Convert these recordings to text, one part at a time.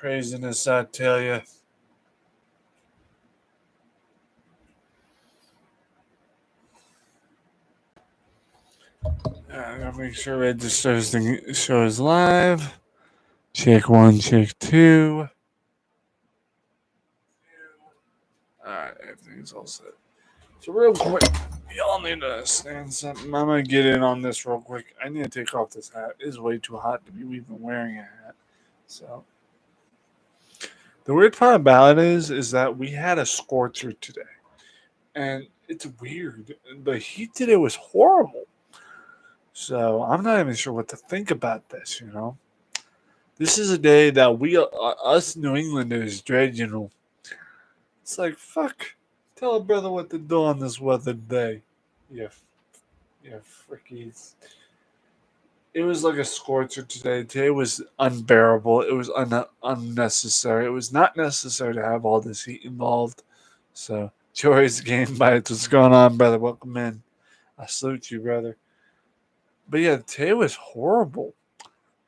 Craziness, I tell you. I gotta make sure registers the show is live. Check one, check two. Alright, everything's all set. So real quick, y'all need to understand something. I'm gonna get in on this real quick. I need to take off this hat. It is way too hot to be even wearing a hat. So the weird part about it is that we had a scorcher today. And it's weird. The heat today was horrible. So I'm not even sure what to think about this. This is a day that us New Englanders dread. It's like, fuck. Tell a brother what to do on this weather day. Yeah, yeah, frickies. It was like a scorcher today. Today was unbearable. It was unnecessary. It was not necessary to have all this heat involved. So, Jory's Game Bites. What's going on, brother? Welcome in. I salute you, brother. But yeah, today was horrible.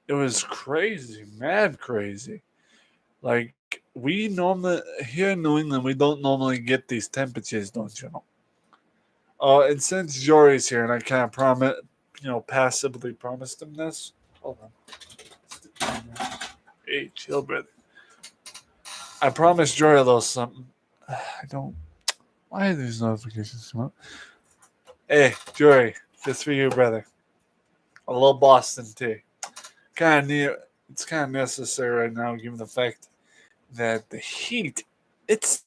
It was crazy, mad crazy. Like we normally here in New England, we don't normally get these temperatures, don't you know? And since Jory's here, and I kind of passively promised him this. Hold on. Hey, chill, brother. I promised Jory a little something. I don't. Why are these notifications come up? Hey, Jory, this for you, brother. A little Boston tea. Kind of near. It's kind of necessary right now, given the fact that the heat. It's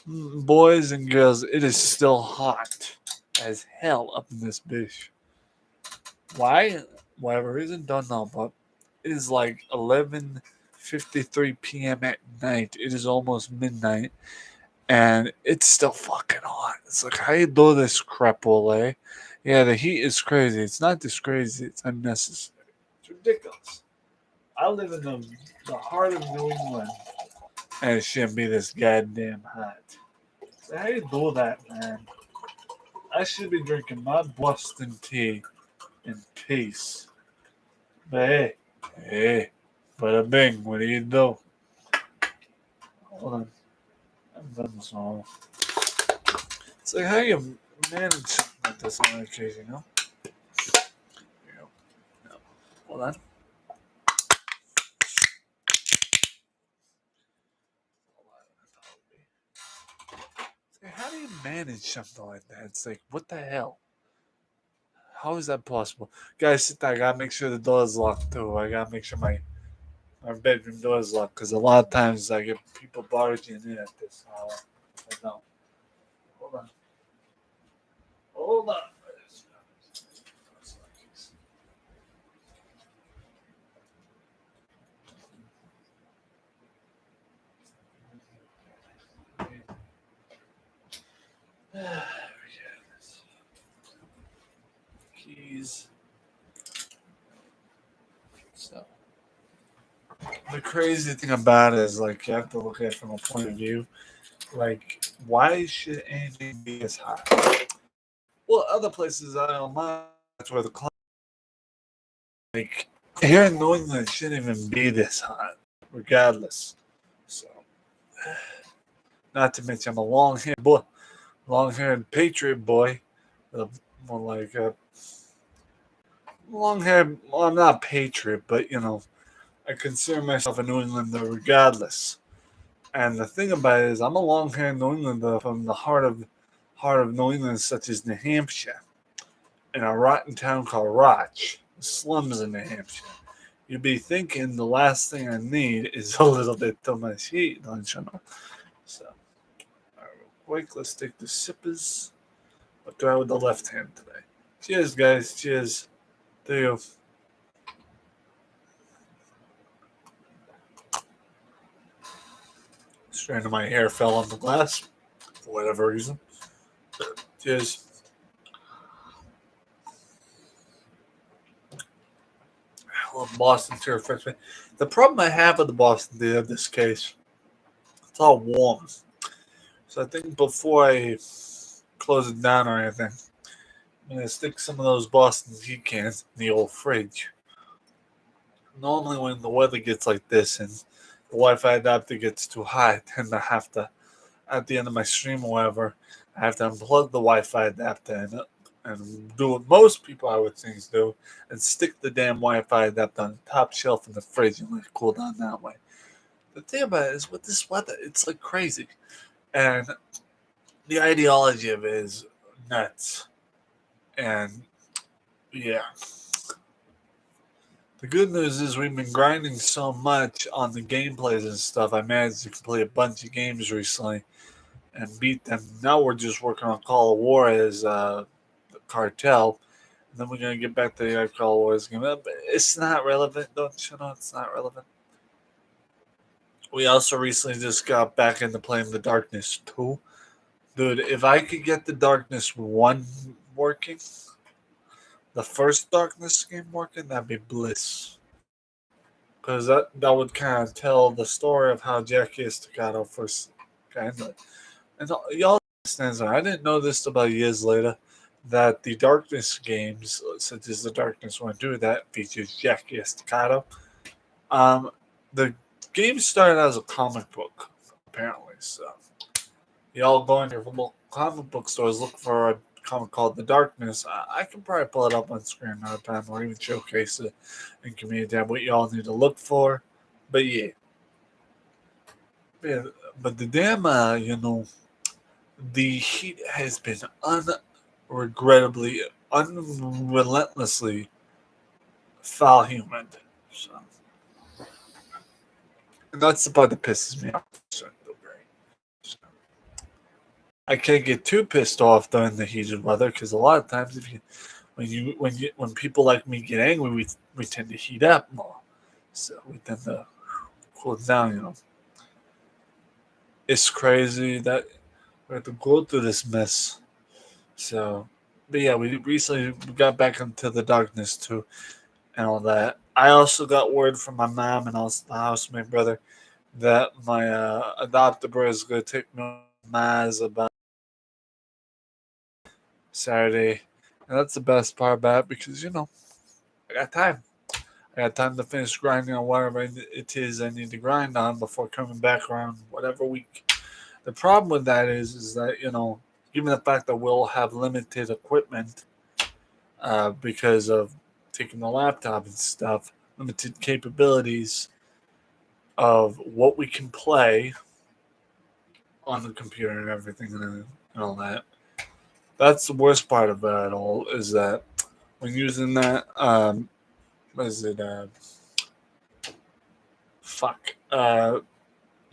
boys and girls. It is still hot as hell up in this bitch. Why? Whatever reason, don't know. But it is like 11:53 p.m. at night. It is almost midnight, and it's still fucking hot. It's like how you do this crap, Ole? Yeah, the heat is crazy. It's not just crazy. It's unnecessary. It's ridiculous. I live in the heart of New England, and it shouldn't be this goddamn hot. So how you do that, man? I should be drinking my Boston tea in peace. But hey, bada bing, what do you do? Hold on. I'm done this all. It's like how you manage something like this on occasion. Here you go. No. Hold on. It's like, how do you manage something like that? It's like, what the hell? How is that possible? Guys, sit there. I gotta make sure the door is locked too. I gotta make sure my bedroom door is locked because a lot of times I get people barging in at this hour. I know. Hold on. Hold on. Keys. So the crazy thing about it is like you have to look at it from a point of view. Like, why should anything be as hot? Well, other places I don't mind. That's where the climate. Like here in New England, it shouldn't even be this hot, regardless. So, not to mention I'm a long-haired patriot boy. More like a long-haired. Well, I'm not a patriot, but I consider myself a New Englander regardless. And the thing about it is, I'm a long-haired New Englander from the heart of New England, such as New Hampshire, in a rotten town called Roch, the slums in New Hampshire. You'd be thinking the last thing I need is a little bit too much heat, don't you know? So, all right, real quick, let's take the sippers. I'll try with the left hand today. Cheers, guys. Cheers. To you. Strand of my hair fell on the glass for whatever reason. Cheers. I love Boston Tea refreshment. The problem I have with the Boston Tea in this case, it's all warm. So I think before I close it down or anything, I'm gonna stick some of those Boston Tea cans in the old fridge. Normally, when the weather gets like this and Wi-Fi adapter gets too hot, I tend to have to, at the end of my stream or whatever, I have to unplug the Wi-Fi adapter and do what most people I would think do, and stick the damn Wi-Fi adapter on the top shelf in the fridge and let it cool down that way. The thing about it is, with this weather, it's like crazy, and the ideology of it is nuts. And yeah, the good news is we've been grinding so much on the gameplays and stuff. I managed to play a bunch of games recently and beat them. Now we're just working on Call of War as the cartel. And then we're going to get back to the Call of War game. But it's not relevant, don't you know? It's not relevant. We also recently just got back into playing The Darkness 2. Dude, if I could get The Darkness 1 working, the first Darkness game working, that'd be bliss. Because that would kind of tell the story of how Jackie Estacado first kind of. And y'all understand, I didn't know this about years later, that the Darkness games, such as The Darkness 1 2, that features Jackie Estacado. The game started as a comic book, apparently. So, y'all go in your local comic book stores, look for a comic called The Darkness. I can probably pull it up on screen another time or even showcase it in community tab what y'all need to look for. But yeah. But the damn, the heat has been unregrettably, unrelentlessly foul humid. So. And that's the part that pisses me off. So, I can't get too pissed off during the heated weather because a lot of times, when people like me get angry, we tend to heat up more, so we tend to cool down. It's crazy that we have to go through this mess. So, but yeah, we recently got back into The Darkness too, and all that. I also got word from my mom and also the housemate brother that my adopted brother is going to take me to Maz about Saturday. And that's the best part about it because, I got time. I got time to finish grinding on whatever it is I need to grind on before coming back around whatever week. The problem with that is that, given the fact that we'll have limited equipment because of taking the laptop and stuff, limited capabilities of what we can play on the computer and everything and all that. That's the worst part of it all is that when using that, what is it? Lenovo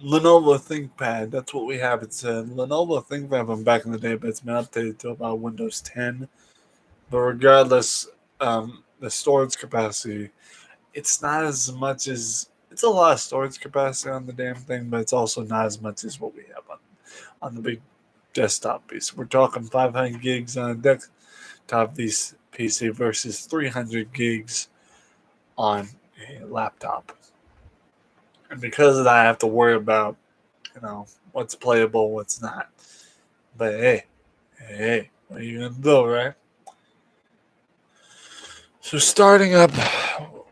ThinkPad. That's what we have. It's a Lenovo ThinkPad from back in the day, but it's been updated to about Windows 10. But regardless, the storage capacity, it's not as much as it's a lot of storage capacity on the damn thing, but it's also not as much as what we have on the big desktop piece. We're talking 500 gigs on a desktop PC versus 300 gigs on a laptop. And because of that, I have to worry about, what's playable, what's not. But hey, what are you going to do, right? So starting up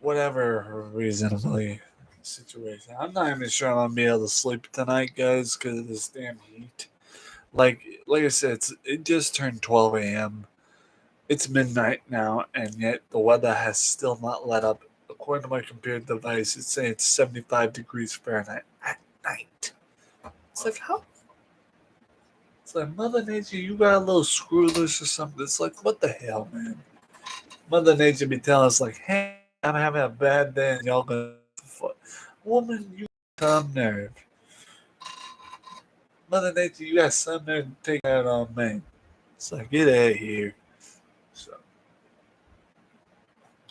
whatever reasonably situation. I'm not even sure I'm going to be able to sleep tonight, guys, because of this damn heat. Like I said, it just turned 12 a.m. It's midnight now, and yet the weather has still not let up. According to my computer device, it's saying it's 75 degrees Fahrenheit at night. It's like, how? It's like, Mother Nature, you got a little screw loose or something. It's like, what the hell, man? Mother Nature be telling us, like, hey, I'm having a bad day, and y'all gonna fuck. Woman, you got some nerve. Mother Nature, you got some nerve to take that on me. It's like, get out of here. So,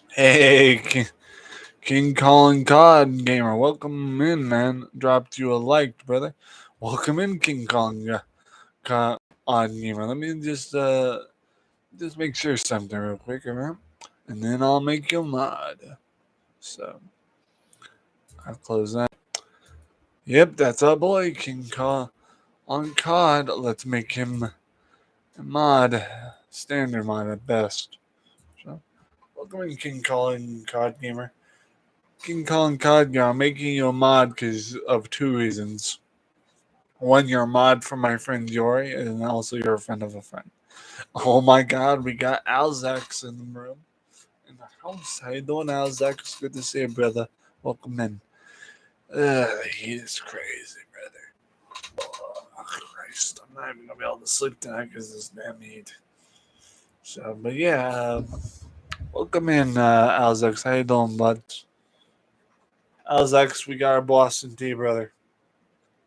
hey, King Colin Cod Gamer, welcome in, man. Dropped you a like, brother. Welcome in, King Colin Cod Gamer. Let me just make sure something real quick, alright? And then I'll make you a mod. So, I'll close that. Yep, that's our boy, King Colin on COD. Let's make him a mod. Standard mod at best. So, welcome in, King Colin COD Gamer. King Kong Codgar, I'm making you a mod because of two reasons. One, you're a mod for my friend Yori, and also you're a friend of a friend. Oh my god, we got Alzax in the room. In the house. How you doing, Alzax? Good to see you, brother. Welcome in. The heat is crazy, brother. Oh, Christ. I'm not even going to be able to sleep tonight because of this damn heat. So, but yeah, welcome in, Alzax. How you doing, bud? Alzax, we got our Boston tea, brother.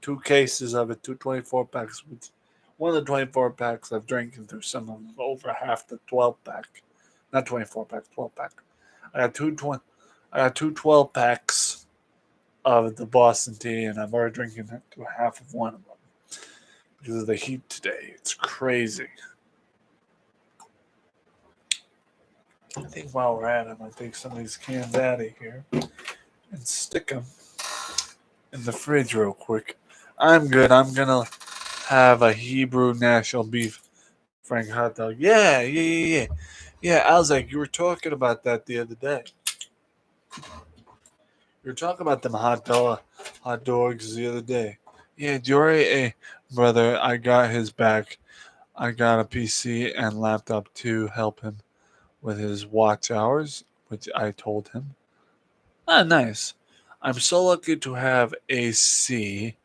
2 cases of it, 2 packs. One of the 24 packs I've drinking through some of them, over half the 12 pack. Not 24 pack, 12 pack. I got I got two 12 packs of the Boston tea, and I'm already drinking it through half of one of them because of the heat today. It's crazy. I think while we're at it, I'm gonna take some of these cans out of here and stick them in the fridge real quick. I'm good. I'm gonna have a Hebrew National Beef Frank hot dog. Yeah. Yeah, Alzak, you were talking about that the other day. You were talking about them hot dogs the other day. Yeah, Jory, hey, brother, I got his back. I got a PC and laptop to help him with his watch hours, which I told him. Ah, nice. I'm so lucky to have AC,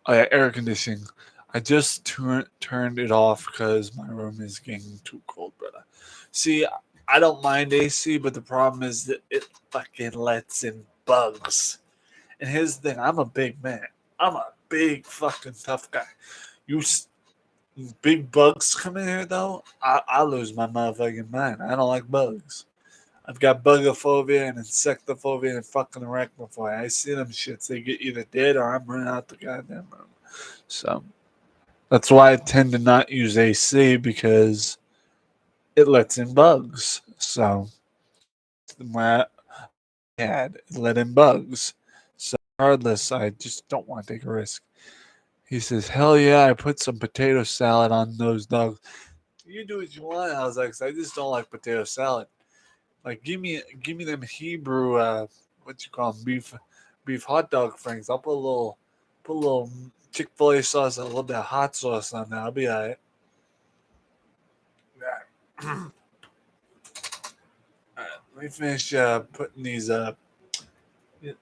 air conditioning. I just turned it off because my room is getting too cold, brother. See, I don't mind AC, but the problem is that it fucking lets in bugs. And here's the thing: I'm a big man. I'm a big fucking tough guy. You big bugs come in here though, I lose my motherfucking mind. I don't like bugs. I've got bugophobia and insectophobia and fucking arachnophobia. I see them shits. They get either dead or I'm running out the goddamn room. So that's why I tend to not use AC because it lets in bugs. So my had let in bugs. So regardless, I just don't want to take a risk. He says, "Hell yeah, I put some potato salad on those dogs." You do what you want. I was like, I just don't like potato salad. Like, give me them Hebrew, what you call them, beef hot dog franks. I'll put a little Chick-fil-A sauce, and a little bit of hot sauce on there. I'll be alright. Yeah. Alright, let me finish putting these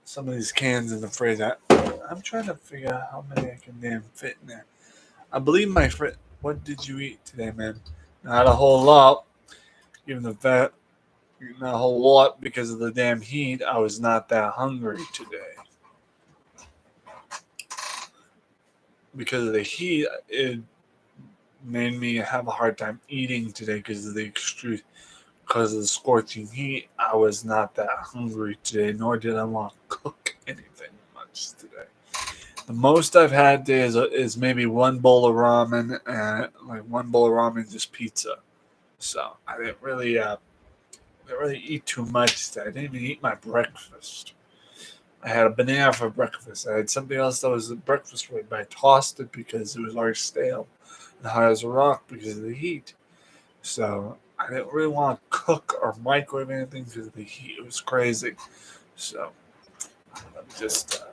some of these cans in the fridge. I'm trying to figure out how many I can damn fit in there. I believe my friend. What did you eat today, man? Not a whole lot. Given the fact, not a whole lot because of the damn heat. I was not that hungry today. Because of the heat, it made me have a hard time eating today because of the extreme, because of the scorching heat. I was not that hungry today, nor did I want to cook anything much today. The most I've had today is maybe one bowl of ramen and like one bowl of ramen, just pizza. So I didn't really eat too much today. I didn't even eat my breakfast. I had a banana for breakfast. I had something else that was a breakfast food, but I tossed it because it was already stale and hot as a rock because of the heat. So I didn't really want to cook or microwave anything because of the heat. It was crazy. So I'm just.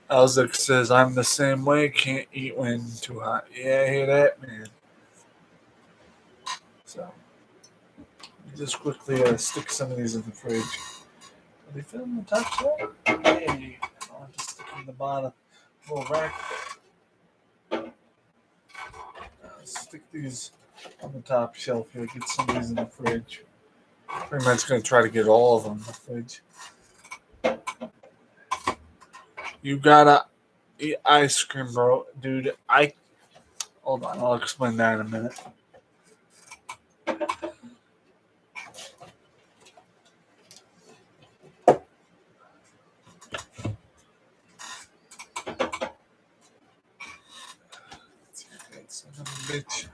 Alzik says I'm the same way. Can't eat when too hot. Yeah, I hear that, man. So just quickly stick some of these in the fridge. Are they filling the top shelf? Hey, I'll just stick them in the bottom. Little rack. Stick these on the top shelf here. Get some of these in the fridge. Pretty much going to try to get all of them in the fridge. You gotta eat ice cream, bro. Dude, hold on. I'll explain that in a minute. Bitch.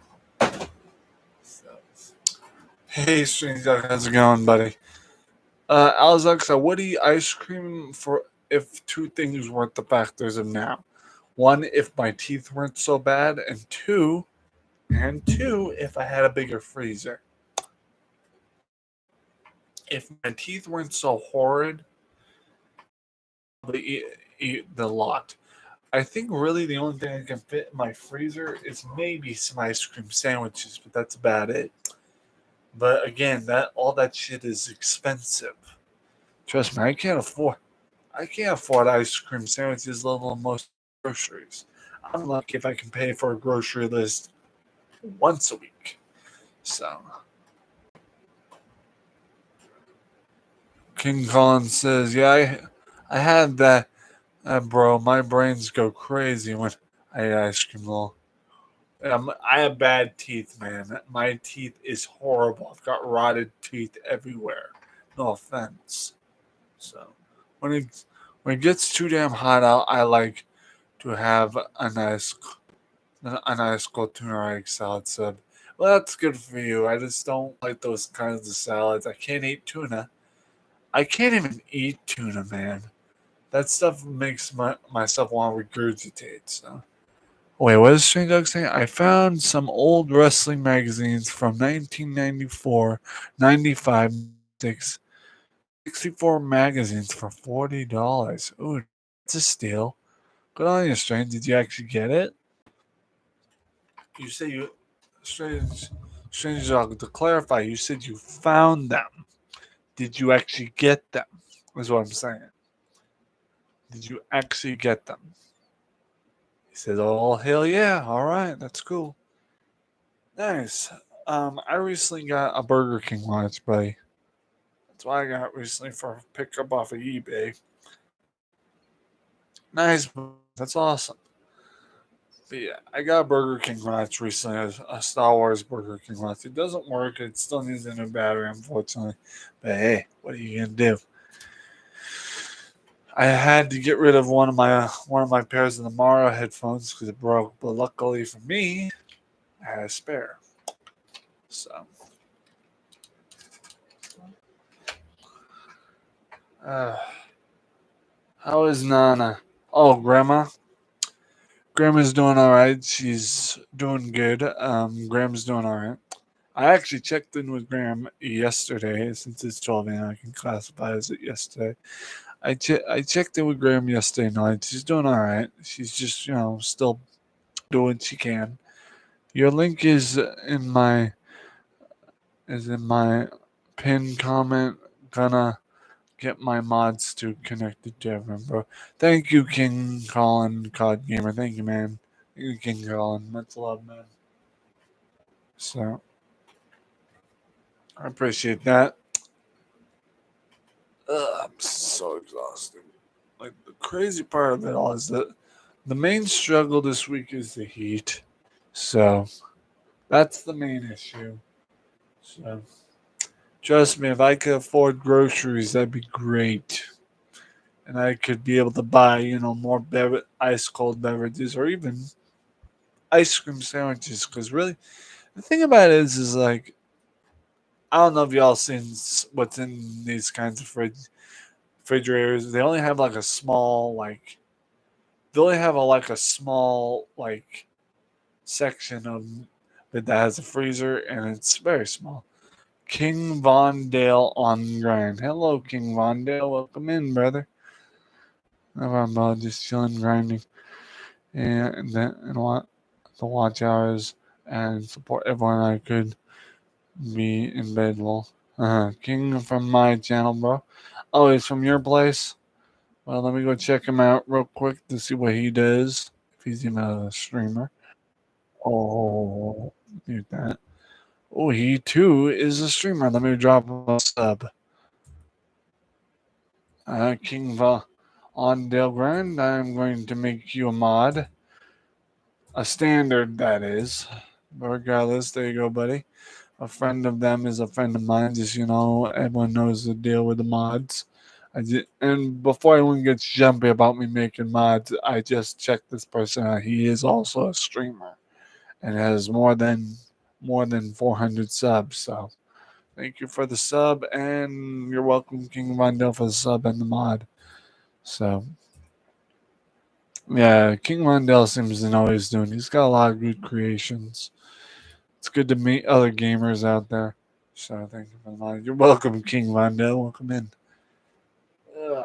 Hey, stranger, how's it going, buddy? Alexa, what do you ice cream for if two things weren't the factors of now? One, if my teeth weren't so bad, and two, if I had a bigger freezer. if my teeth weren't so horrid, I'd eat the lot. I think really the only thing I can fit in my freezer is maybe some ice cream sandwiches, but that's about it. But again, that all that shit is expensive. Trust me, I can't afford ice cream sandwiches, let alone most groceries. I'm lucky if I can pay for a grocery list once a week. So King Collins says, "Yeah, I had that, bro. My brains go crazy when I eat ice cream. Though. I have bad teeth, man. My teeth is horrible. I've got rotted teeth everywhere. No offense. So when it gets too damn hot out, I like to have a nice cold tuna egg salad sub. Well, that's good for you. I just don't like those kinds of salads. I can't eat tuna. I can't even eat tuna, man. That stuff makes myself want to regurgitate. So. Wait, what is Strange Dog saying? I found some old wrestling magazines from 1994, 95, 64 magazines for $40. Ooh, that's a steal. Good on you, Strange. Did you actually get it? You say you Strange Dog. To clarify, you said you found them. Did you actually get them? Is what I'm saying. Did you actually get them? He said, "Oh hell yeah! All right, that's cool, nice." I recently got a Burger King lunch, buddy. That's what I got recently for pickup off of eBay. Nice, that's awesome. But yeah, I got a Burger King lunch recently, a Star Wars Burger King lunch. It doesn't work. It still needs a new battery, unfortunately. But hey, what are you gonna do? I had to get rid of one of my pairs of the Mara headphones because it broke. But luckily for me, I had a spare. So, uh, how is Nana? Oh, Grandma. Grandma's doing all right. She's doing good. Grandma's doing all right. I actually checked in with Graham yesterday, since it's 12 and I can classify as it yesterday. I checked in with Graham yesterday night. She's doing all right. She's just still doing what she can. Your link is in my pin comment. Gonna get my mods to connected to everyone, bro. Thank you, King Colin COD Gamer. Thank you, man. Thank you, King Colin. Much love, man. So I appreciate that. I'm so exhausted. Like the crazy part of it all is that the main struggle this week is the heat. So that's the main issue. So trust me, if I could afford groceries, that'd be great. And I could be able to buy, more ice cold beverages or even ice cream sandwiches. Because really, the thing about it is like, I don't know if y'all seen what's in these kinds of refrigerators. They only have like a small, like, they only have like a small, like, section of it that has a freezer, and it's very small. King Von Dale on grind. Hello, King Von Dale. Welcome in, brother. I'm just chilling, grinding, and what the watch hours and support everyone I could be in bed. Well, King from my channel, bro. Oh, he's from your place. Well, let me go check him out real quick to see what he does. If he's even a streamer. Oh, mute that. Oh, he too is a streamer. Let me drop him a sub. King Va on Dale Grand, I'm going to make you a mod. A standard, that is. But regardless, there you go, buddy. A friend of them is a friend of mine. Just, everyone knows the deal with the mods. And before anyone gets jumpy about me making mods, I just checked this person out. He is also a streamer and has more than 400 subs. So thank you for the sub, and you're welcome, King Rondell, for the sub and the mod. So yeah, King Rondell seems to know what he's doing. He's got a lot of good creations. It's good to meet other gamers out there. So thank you for the mod. You're welcome, King Rondo. Welcome in. Uh,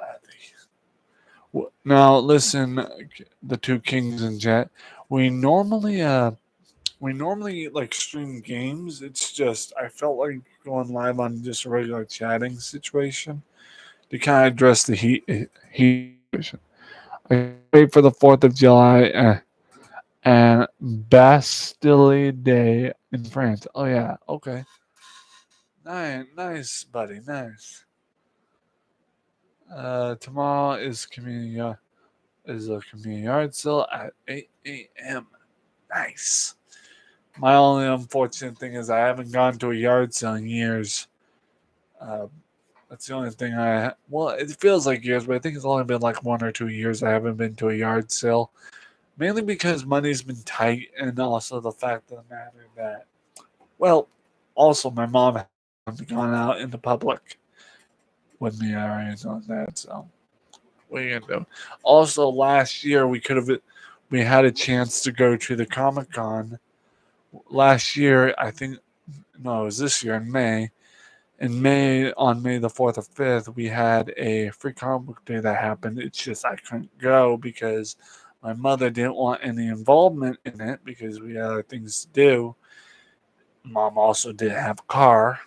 Now listen, the two kings in chat. We normally like stream games. It's just I felt like going live on just a regular chatting situation to kind of address the heat situation. I wait for the 4th of July and Bastille Day in France. Oh yeah, okay, nice, buddy, nice. Tomorrow is a community yard sale at 8 a.m. Nice. My only unfortunate thing is I haven't gone to a yard sale in years. Uh, that's the only thing well, it feels like years, but I think it's only been like 1 or 2 years I haven't been to a yard sale. Mainly because money's been tight, and also the fact of the matter that, well, also my mom hasn't gone out in the public with me or anything like that. So what are you gonna do? Also, last year we had a chance to go to the Comic Con. Last year, I think no, it was this year in May. In May, on May the 4th or 5th, we had a free comic book day that happened. It's just I couldn't go because my mother didn't want any involvement in it because we had other things to do. Mom also didn't have a car.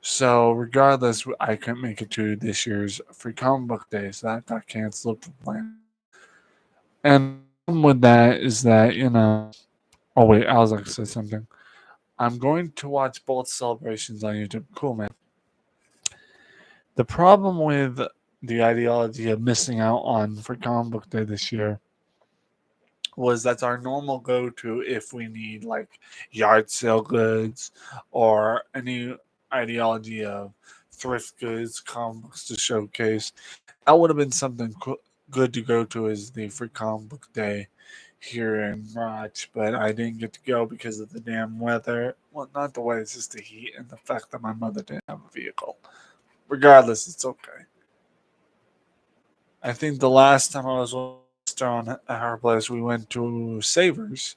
So, regardless, I couldn't make it to this year's free comic book day, so that got canceled from plan. And the problem with that is that, oh, wait, I was going to say something. I'm going to watch both celebrations on YouTube. Cool, man. The problem with the ideology of missing out on for comic book day this year was that's our normal go-to if we need like yard sale goods or any ideology of thrift goods, comic books to showcase. That would have been something good to go to as the free comic book day here in March, but I didn't get to go because of the damn weather. Well, not the weather, it's just the heat and the fact that my mother didn't have a vehicle. Regardless, it's okay. I think the last time I was with Stone at her place, we went to Savers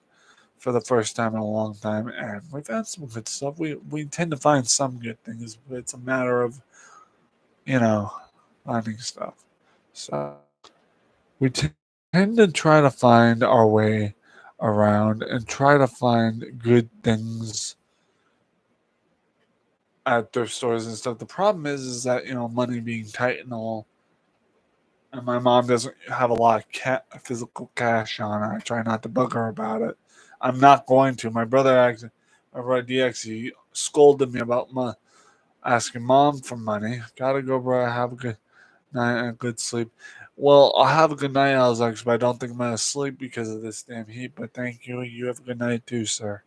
for the first time in a long time, and we found some good stuff. We tend to find some good things, but it's a matter of you know finding stuff. So we tend to try to find our way around and try to find good things at thrift stores and stuff. The problem is that money being tight and all, and my mom doesn't have a lot of physical cash on her. I try not to bug her about it. I'm not going to. My brother DX, he scolded me about asking mom for money. Gotta go, bro. Have a good night and a good sleep. Well, I'll have a good night, Alex, but I don't think I'm gonna sleep because of this damn heat. But thank you. You have a good night too, sir.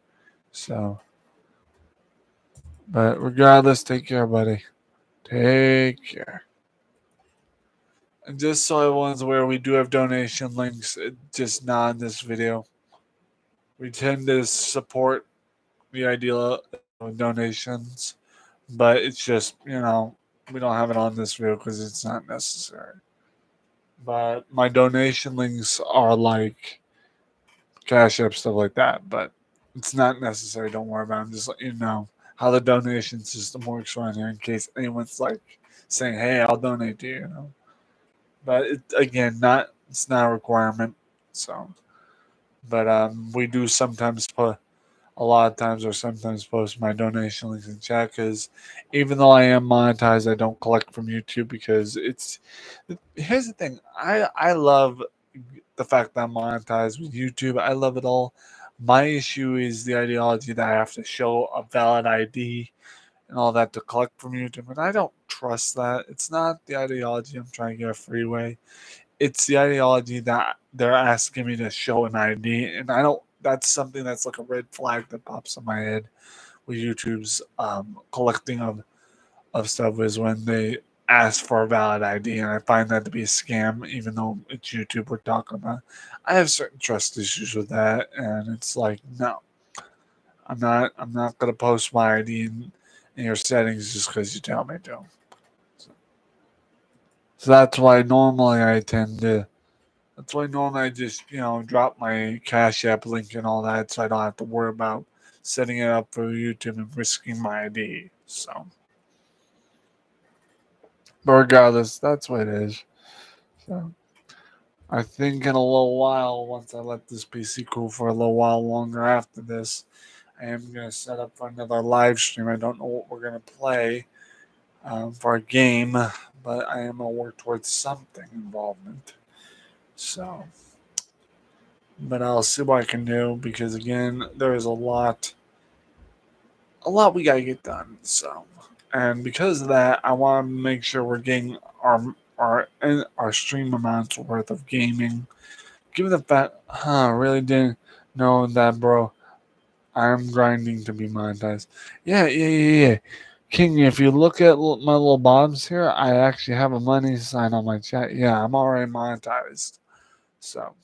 So, but regardless, take care, buddy. Take care. And just so everyone's aware, we do have donation links, just not in this video. We tend to support the idea of donations, but it's just, we don't have it on this video because it's not necessary. But my donation links are like Cash App, stuff like that, but it's not necessary. Don't worry about it. I'm just letting you know how the donation system works around here in case anyone's like saying, hey, I'll donate to you, But it's not a requirement. So, but we do sometimes put a lot of times or sometimes post my donation links in chat because even though I am monetized, I don't collect from YouTube because here's the thing. I love the fact that I'm monetized with YouTube. I love it all. My issue is the ideology that I have to show a valid ID and all that to collect from YouTube, and I don't trust that. It's not the ideology I'm trying to get a freeway. It's the ideology that they're asking me to show an ID, and I don't. That's something that's like a red flag that pops in my head with YouTube's collecting of stuff is when they ask for a valid ID, and I find that to be a scam, even though it's YouTube we're talking about. I have certain trust issues with that, and it's like, no, I'm not. I'm not gonna post my ID in your settings just because you tell me to. So that's why normally I tend to. That's why normally I just drop my Cash App link and all that, so I don't have to worry about setting it up for YouTube and risking my ID. So, but regardless, that's what it is. So, I think in a little while, once I let this PC cool for a little while longer after this, I am going to set up for another live stream. I don't know what we're going to play for a game, but I am going to work towards something involvement. So, but I'll see what I can do because again, there is a lot we gotta get done. So, and because of that, I want to make sure we're getting our stream amounts worth of gaming. Given the fact, really didn't know that, bro. I'm grinding to be monetized. Yeah. King, if you look at my little bottoms here, I actually have a money sign on my chat. Yeah, I'm already monetized. So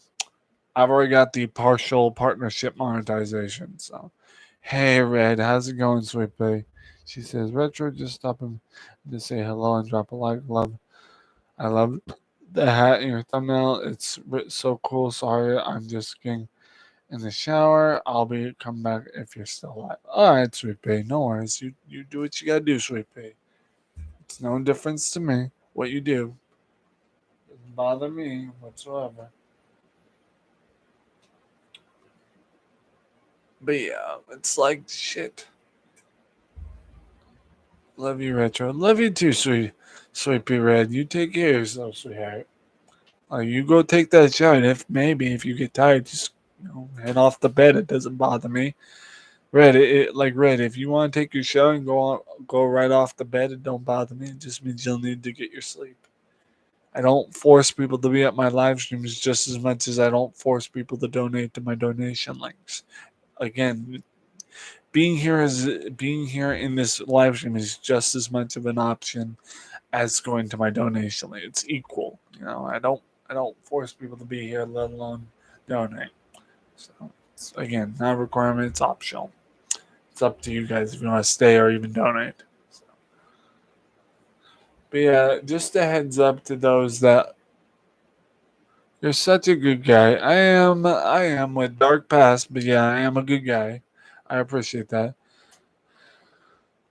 I've already got the partial partnership monetization. So, hey, Red, how's it going, sweet pea? She says, Retro, just stopping to say hello and drop a like. I love the hat in your thumbnail. It's so cool. Sorry, I'm just getting in the shower. I'll be come back if you're still alive. All right, sweet pea. No worries. You do what you gotta do, sweet pea. It's no difference to me what you do. Doesn't bother me whatsoever. But yeah, it's like shit. Love you, Retro. Love you too, sweet pea red. You take care of yourself, sweetheart. You go take that shower, and if you get tired, just head off the bed. It doesn't bother me. Red, Red. If you want to take your shower and go right off the bed, it don't bother me. It just means you'll need to get your sleep. I don't force people to be at my live streams just as much as I don't force people to donate to my donation links. Again, being here in this live stream is just as much of an option as going to my donation link. It's equal. I don't force people to be here, let alone donate. So it's, again, not a requirement. It's optional. It's up to you guys if you want to stay or even donate. So, but yeah, just a heads up to those that you're such a good guy. I am with dark past, but yeah, I am a good guy. I appreciate that.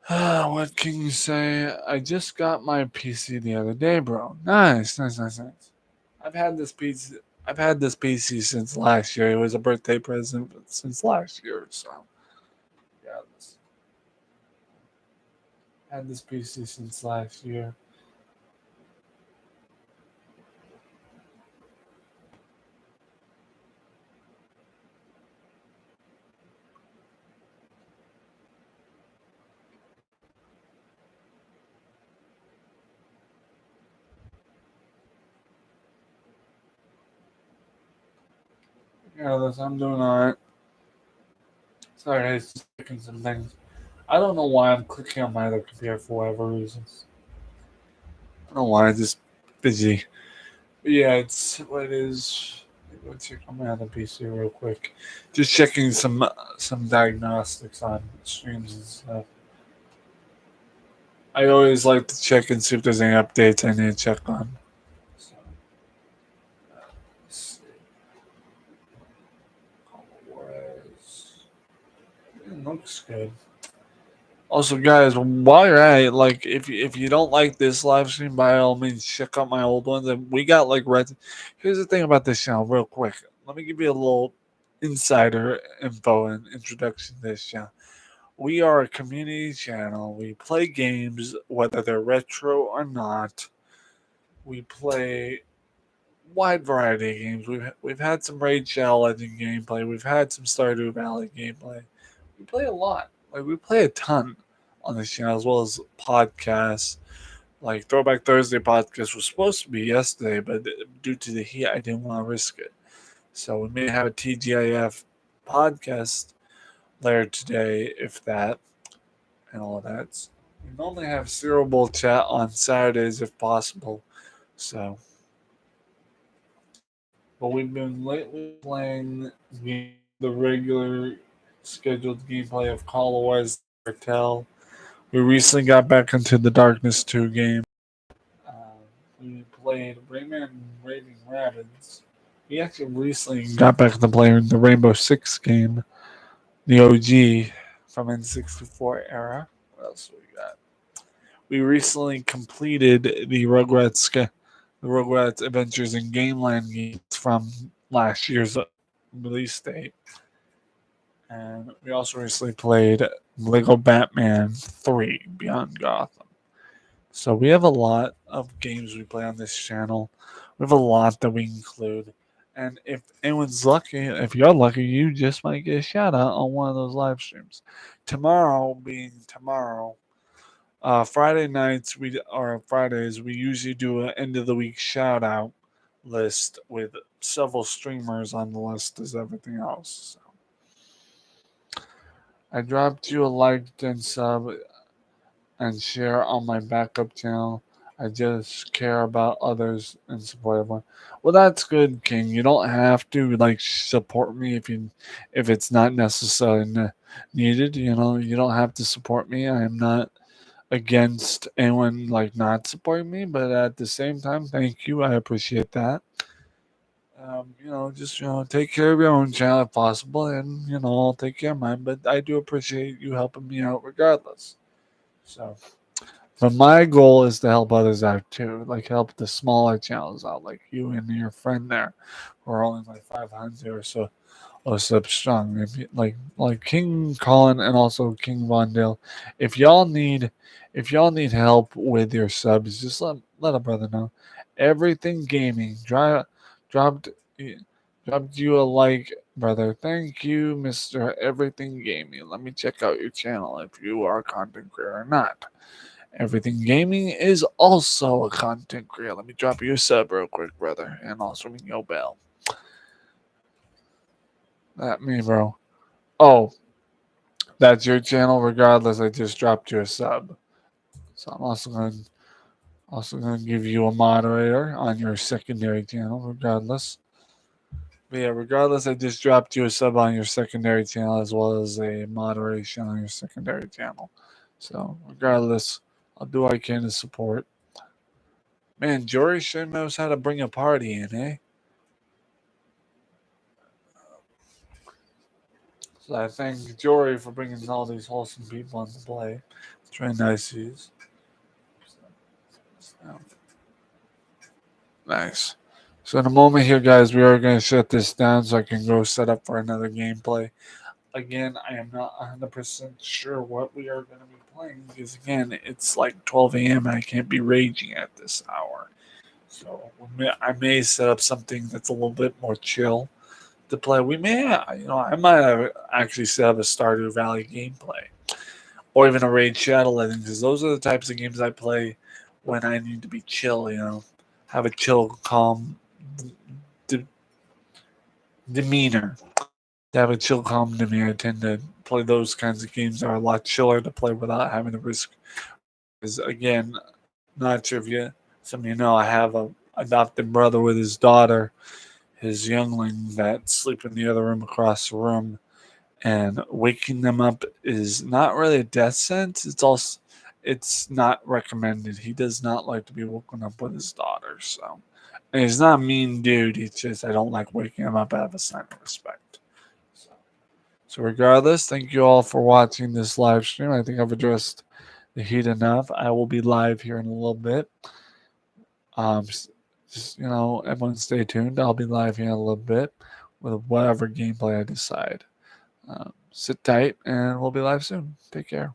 What can you say? I just got my PC the other day, bro. Nice. I've had this PC. I've had this PC since last year. It was a birthday present since last year. So yeah, had this PC since last year. Yeah, I'm doing alright. Sorry, it's clicking some things. I don't know why I'm clicking on my other computer for whatever reasons. I don't know why. I'm just busy. But yeah, it's what it is. Let's check on my other PC real quick. Just checking some diagnostics on streams and stuff. I always like to check and see if there's any updates I need to check on. So, let's see. Otherwise, it looks good. Also, guys, while you're at it, like if you don't like this live stream, by all means check out my old ones. And we got like red. Here's the thing about this channel, real quick. Let me give you a little insider info and introduction to this channel. We are a community channel. We play games, whether they're retro or not. We play wide variety of games. We've had some Raid Shadow Legend gameplay. We've had some Stardew Valley gameplay. We play a lot. Like we play a ton on this channel as well as podcasts. Like Throwback Thursday podcast was supposed to be yesterday, but due to the heat, I didn't want to risk it. So we may have a TGIF podcast later today, if that, and all of that. We normally have Cereal Bowl chat on Saturdays if possible. So, but we've been lately playing the regular scheduled gameplay of Call of Juarez Cartel. We recently got back into the Darkness 2 game. Uh, we played Rayman Raving Rabbids. We actually recently got back into playing the Rainbow Six game, the OG from N64 era. What else do we got? We recently completed the Rugrats Adventures in Gameland games from last year's release date, and we also recently played Lego Batman 3 Beyond Gotham. So we have a lot of games we play on this channel. We have a lot that we include. And if anyone's lucky, if you're lucky, you just might get a shout out on one of those live streams. Tomorrow being tomorrow, Friday nights or Fridays we usually do an end of the week shout out list with several streamers on the list as everything else. So I dropped you a like and sub and share on my backup channel. I just care about others and support everyone. Well, that's good, King. You don't have to like support me if it's not necessarily needed. You know, you don't have to support me. I am not against anyone like not supporting me, but at the same time, thank you. I appreciate that. Just take care of your own channel if possible, and I'll take care of mine. But I do appreciate you helping me out regardless. So. But my goal is to help others out too, like help the smaller channels out, like you and your friend there, who are only like 500 or so, or so strong. Like King Colin and also King Vondale, if y'all need, if y'all need help with your subs, just let a brother know. Everything Gaming dropped dropped you a like, brother. Thank you, Mister Everything Gaming. Let me check out your channel if you are a content creator or not. Everything Gaming is also a content creator. Let me drop you a sub real quick, brother, and also ring your bell. That me, bro. Oh, that's your channel. Regardless, I just dropped you a sub, so I'm also gonna give you a moderator on your secondary channel. But yeah, regardless, I just dropped you a sub on your secondary channel as well as a moderation on your secondary channel. So regardless, I'll do what I can to support. Man, Jory sure knows how to bring a party in, eh? So I thank Jory for bringing all these wholesome people into play. It's very nice he is. So, nice. So in a moment here, guys, we are going to shut this down so I can go set up for another gameplay. Again, I am not 100% sure what we are going to be playing because, again, it's like 12 a.m. and I can't be raging at this hour. So I may set up something that's a little bit more chill to play. We may, I might have actually set up a Stardew Valley gameplay or even a Raid Shadow Legends because those are the types of games I play when I need to be chill, have a chill, calm de- demeanor. To have a chill, calm demeanor, I tend to play those kinds of games that are a lot chiller to play without having to risk. Because again, not sure if some of you know, I have a adopted brother with his daughter, his youngling that sleep in the other room across the room, and waking them up is not really a death sentence. It's not recommended. He does not like to be woken up with his daughter. So, and he's not a mean dude. He's just I don't like waking him up out of a sign of respect. So regardless, thank you all for watching this live stream. I think I've addressed the heat enough. I will be live here in a little bit. Just everyone stay tuned. I'll be live here in a little bit with whatever gameplay I decide. Sit tight, and we'll be live soon. Take care.